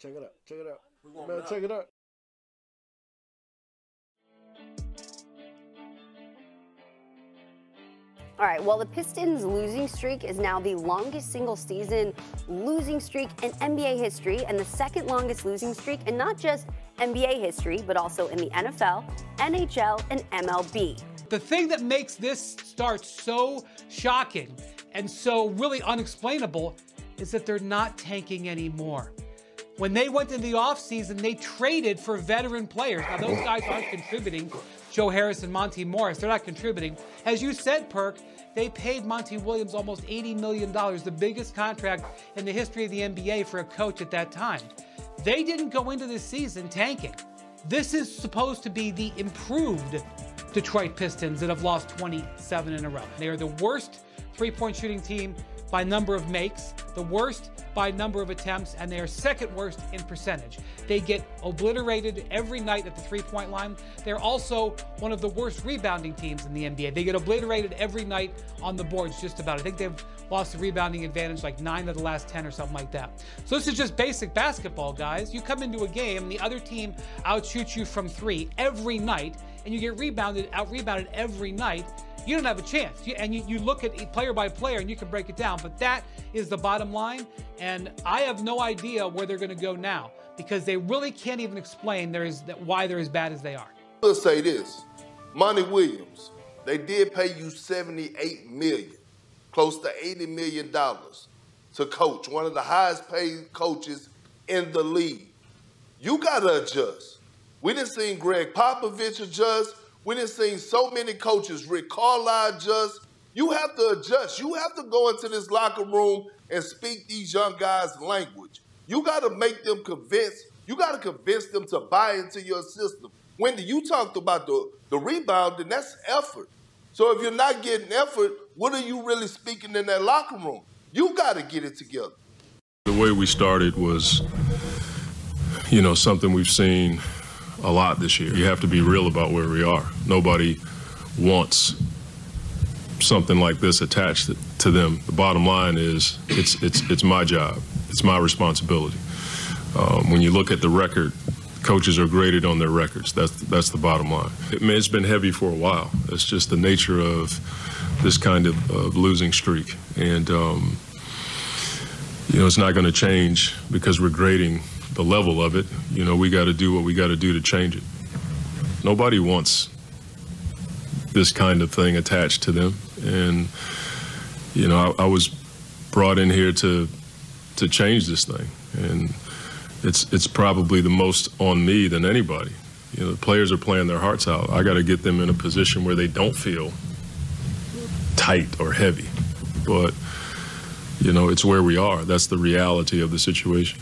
Check it out. Check it out. Man, check it out. All right, well, the Pistons' losing streak is now the longest single-season losing streak in NBA history and the second longest losing streak in not just NBA history, but also in the NFL, NHL, and MLB. The thing that makes this start so shocking and so really unexplainable is that they're not tanking anymore. When they went into the offseason, they traded for veteran players. Now, those guys aren't contributing. Joe Harris and Monty Morris, they're not contributing. As you said, Perk, they paid Monty Williams almost $80 million, the biggest contract in the history of the NBA for a coach at that time. They didn't go into this season tanking. This is supposed to be the improved Detroit Pistons that have lost 27 in a row. They are the worst three-point shooting team by number of makes, the worst by number of attempts, and they are second worst in percentage. They get obliterated every night at the three-point line. They're also one of the worst rebounding teams in the NBA. They get obliterated every night on the boards, just about. I think they've lost the rebounding advantage like 9 of the last 10 or something like that. So this is just basic basketball, guys. You come into a game, and the other team outshoots you from 3 every night, and you get out-rebounded every night. You don't have a chance. You look at player by player and you can break it down, but that is the bottom line. And I have no idea where they're going to go now because they really can't even explain why they're as bad as they are. Let's say this. Monty Williams, they did pay you $78 million, close to $80 million to coach, one of the highest paid coaches in the league. You got to adjust. We done seen Greg Popovich adjust. We done seen so many coaches, Rick Carlisle adjust. You have to adjust. You have to go into this locker room and speak these young guys' language. You got to make them convinced. You got to convince them to buy into your system. Wendy, you talked about the rebound, and that's effort. So if you're not getting effort, what are you really speaking in that locker room? You got to get it together. The way we started was, something we've seen a lot this year. You have to be real about where we are. Nobody wants something like this attached to them. The bottom line is it's my job. It's my responsibility. When you look at the record, coaches are graded on their records. That's the bottom line. It's been heavy for a while. It's just the nature of this kind of losing streak. And, it's not going to change because we're grading the level of it. We got to do what we got to do to change it. Nobody wants this kind of thing attached to them. And, I was brought in here to change this thing. And it's probably the most on me than anybody. The players are playing their hearts out. I got to get them in a position where they don't feel tight or heavy. But, it's where we are. That's the reality of the situation.